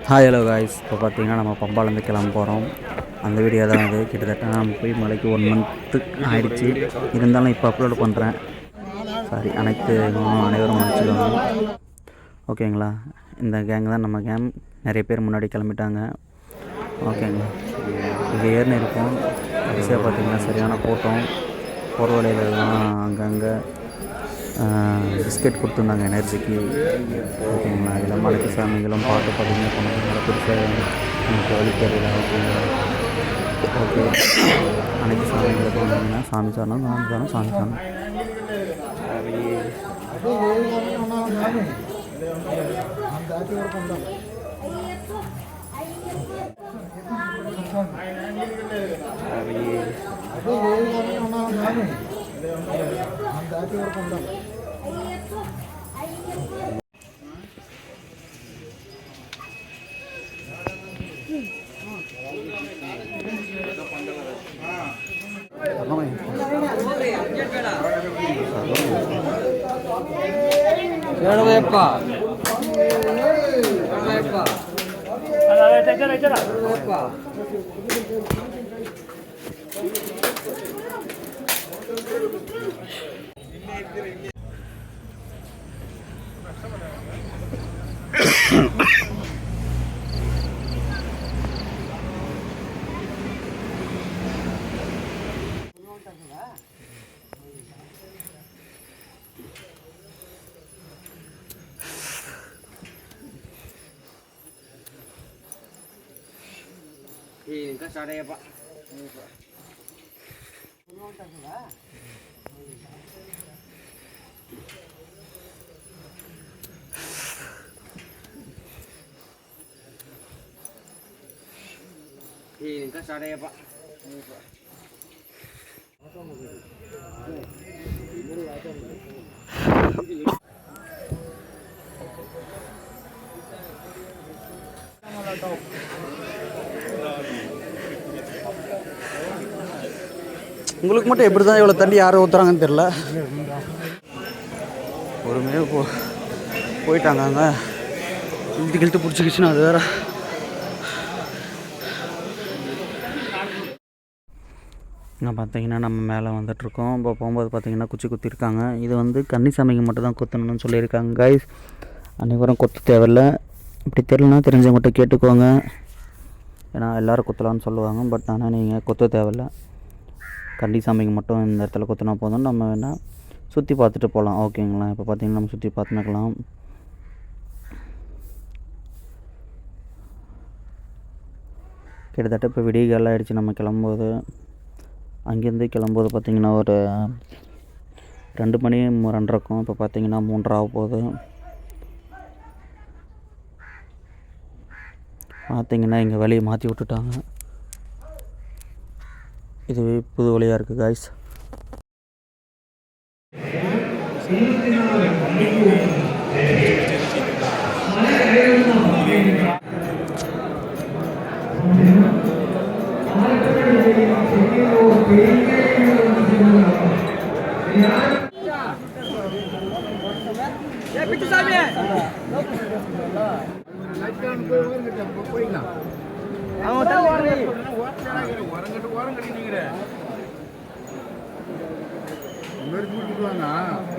Hi hello guys. இப்போ பார்த்தீங்கன்னா நம்ம பம்பாலேருந்து கிளம்ப போகிறோம். அந்த வீடியோ தான் அது. கிட்டத்தட்ட நம்ம போய் மலைக்கு 1 மந்த்து ஆகிடுச்சு. இருந்தாலும் இப்போ அப்லோடு பண்ணுறேன். சாரி, அனைவரும் மன்னிச்சுக்கோங்க. ஓகேங்களா? இந்த கேங் தான் நம்ம கேங். நிறைய பேர் முன்னாடி கிளம்பிட்டாங்க. ஓகேங்களா? இது ஏறினு இருக்கும். கடைசியாக பார்த்தீங்கன்னா சரியான கூட்டம். போகிற வழியிலலாம் அங்கங்கே பிஸ்கெட் கொடுத்துருந்தாங்க எனர்ஜிக்கு. ஓகேங்களா? இதில் மலைக்கு சாமிகளும் பாட்டு பார்த்தீங்கன்னா போனாங்க. பெருசாக எனக்கு வழி தெரியல. ஓகேங்களா? ஓகே, அனைத்து சாமிகளுக்கும் வந்தீங்கன்னா சாமி சாரணம், சாமி சாரணம், சாமி சாரணம். Ini ada ya Pak. Ini ada ya Pak. உங்களுக்கு மட்டும் எப்படி தான் இவ்வளோ தண்ணி யாரும் ஊற்றுறாங்கன்னு தெரில. பொறுமையாக போயிட்டாங்க. அங்கே இழுத்து பிடிச்சிக்கிச்சுன்னா அது வேறு. இங்கே பார்த்தீங்கன்னா நம்ம மேலே வந்துட்ருக்கோம். இப்போ போகும்போது பார்த்தீங்கன்னா குச்சி குத்திருக்காங்க. இது வந்து கன்னிசாமிக்கு மட்டும் தான் கொத்தணும்னு சொல்லியிருக்காங்க கைஸ். அனைவரும் கொத்த தேவையில்லை. இப்படி தெரியலனா தெரிஞ்சவங்ககிட்ட கேட்டுக்கோங்க. ஏன்னா எல்லோரும் கொத்தலான்னு சொல்லுவாங்க. பட் ஆனால் நீங்கள் கொத்த தேவையில்லை. கன்னிசாமிக்கு மட்டும் இந்த இடத்துல கொத்தினா போதும். நம்ம வேணால் சுற்றி பார்த்துட்டு போகலாம். ஓகேங்களா? இப்போ பார்த்தீங்கன்னா நம்ம சுற்றி பார்த்துக்கலாம். கிட்டத்தட்ட இப்போ விடிய காலம் ஆகிடுச்சு. நம்ம கிளம்பும்போது அங்கேருந்து கிளம்பும்போது பார்த்திங்கன்னா ஒரு 2 மணி 2:30 இருக்கும். இப்போ பார்த்திங்கன்னா 3:30 ஆக போகுது. பார்த்திங்கன்னா இங்கே வழியை மாற்றி விட்டுட்டாங்க. இது புது வழியாக இருக்குது காய்ஸ்.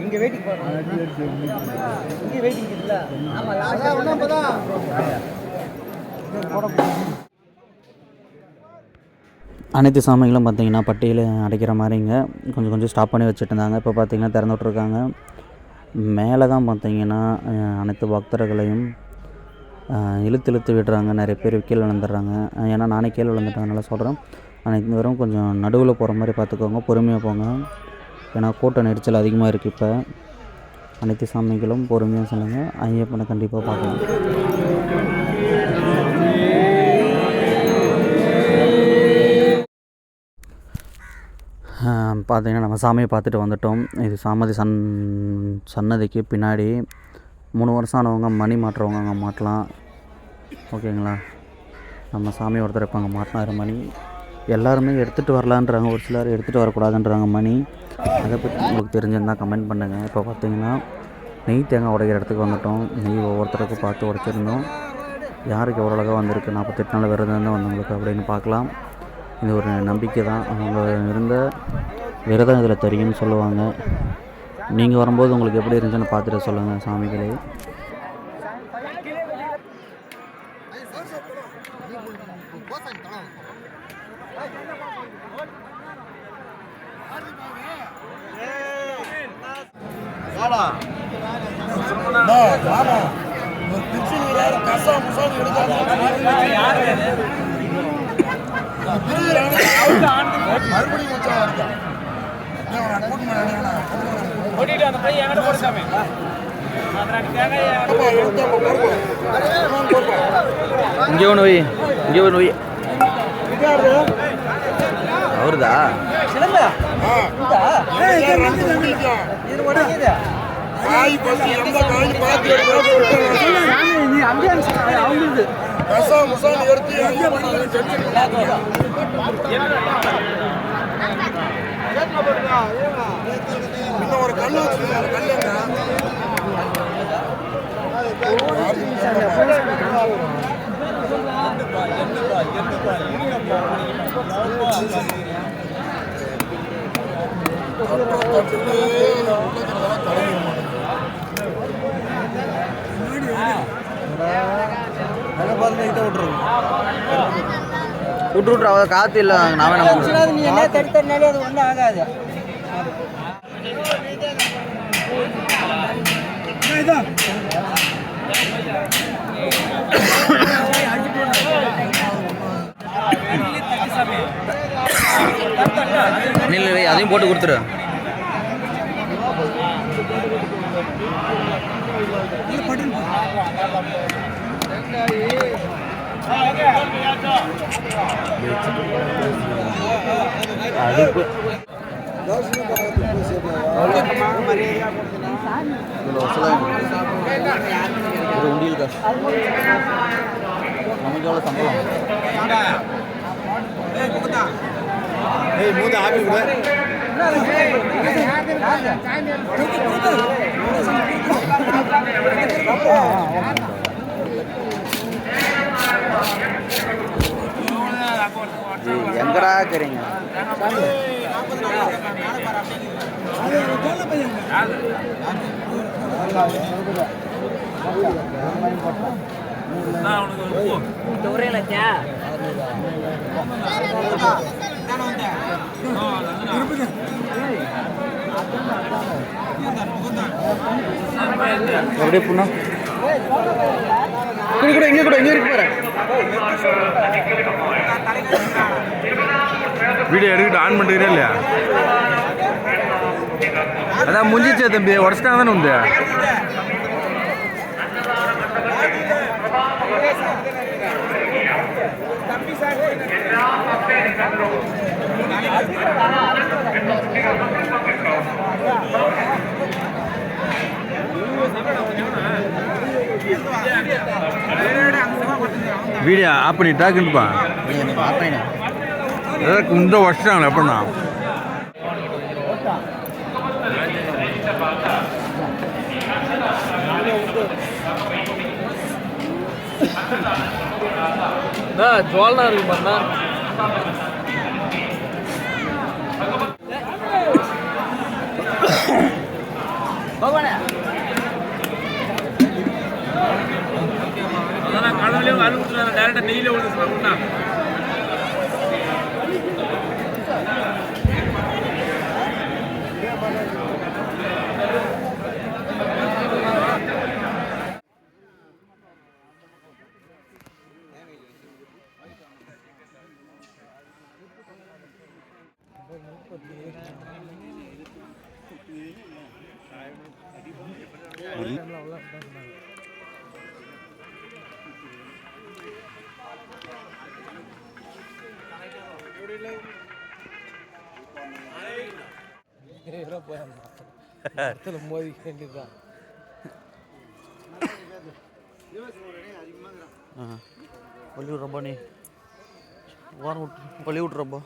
இங்க வெயிட்டிங் இங்க வெயிட்டிங் இருக்குல்ல. ஆமா லாஸ்டா அனைத்து சாமிகளும் பார்த்திங்கன்னா பட்டியில் அடைக்கிற மாதிரிங்க கொஞ்சம் கொஞ்சம் ஸ்டாப் பண்ணி வச்சுட்டு இருந்தாங்க. இப்போ பார்த்திங்கன்னா திறந்து விட்ருக்காங்க. மேலே தான் பார்த்திங்கன்னா அனைத்து பக்தர்களையும் இழுத்து விடுறாங்க. நிறைய பேர் கீழே விழுந்துடுறாங்க. ஏன்னா நானே கீழே விழுந்துட்டேன். சொல்கிறேன், அனைத்து பேரும் கொஞ்சம் நடுவில் போகிற மாதிரி பார்த்துக்கோங்க. பொறுமையாக போங்க. ஏன்னா கூட்ட நெரிச்சல் அதிகமாக இருக்குது. இப்போ அனைத்து சாமிகளும் பொறுமையாக சொல்லுங்கள். ஐயப்பனை கண்டிப்பாக பார்க்கணும். பார்த்திங்கன்னா நம்ம சாமியை பார்த்துட்டு வந்துட்டோம். இது சாமதி சன்னதிக்கு பின்னாடி 3 வருஷம் ஆனவங்க மணி மாட்டுறவங்க அங்கே மாட்டலாம். ஓகேங்களா? நம்ம சாமி ஒருத்தர் இப்போ அங்கே மாட்டினார் மணி. எல்லாருமே எடுத்துகிட்டு வரலான்றாங்க. ஒரு சிலர் எடுத்துகிட்டு வரக்கூடாதுன்றாங்க மணி. அதை பற்றி உங்களுக்கு தெரிஞ்சிருந்தால் கமெண்ட் பண்ணுங்கள். இப்போ பார்த்திங்கன்னா நெய் தேங்காய் உடைக்கிற இடத்துக்கு வந்துட்டோம். நெய் ஒவ்வொருத்தருக்கு பார்த்து உடைச்சிருந்தோம். யாருக்கு எவ்வளோ அழகாக வந்திருக்கு 48 நாள் விரதம் இருந்தால் வந்தவங்களுக்கு அப்படின்னு பார்க்கலாம். இது ஒரு நம்பிக்கை தான். அவங்க இருந்த விரதம் இதில் தெரியும்னு சொல்லுவாங்க. நீங்கள் வரும்போது உங்களுக்கு எப்படி இருந்துச்சுன்னு பார்த்துட்டு சொல்லுங்கள் சாமிகளே. இங்கே ஒன்று வை, இங்கே ஒன்று வை. அவருதா ஒரு கல்லு விட்டு அவ காற்று இல்லை. நான் நீ என்ன தடுத்தனாலே அது ஒன்றும் ஆகாது. இல்லை அதையும் போட்டு கொடுத்துரு. அதுக்கு உண்டியல் காசு நமக்கு எவ்வளோ சம்பளம்? எங்கடா இருக்கிறீங்க? அப்படியே புண்ணா கூட இங்கே கூட இங்கே இருக்கு பாரு. வீடியோ எடுக்கிட்டு ஆன் பண்ணுறீங்களா இல்லையா? அதான் முடிஞ்சிச்சே தம்பி, உடச்சிட்டாங்க தானே உண்டு. வீடியோ ஆஃப் பண்ணி டாக்குப்பா. இந்த வருஷம் எப்படின்னா ஜோல்னா இருக்கு பண்ணா கடவுளையும் அனுப்பிட்டு டேரக்டா நெய்யில விழுந்து மோதி வேண்டியதுதான். வழி விட்றப்பா, நீ வாரம் விட்டு வழி விட்றப்பா.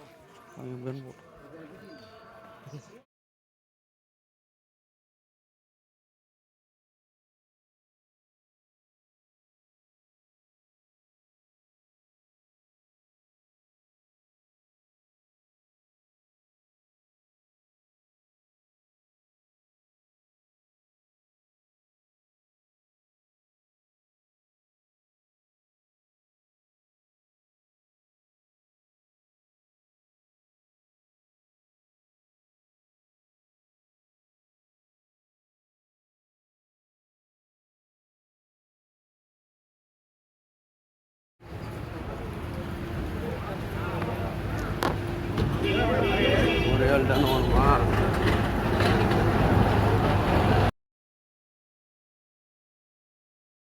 ஒரு 7 டன் வேணுமா?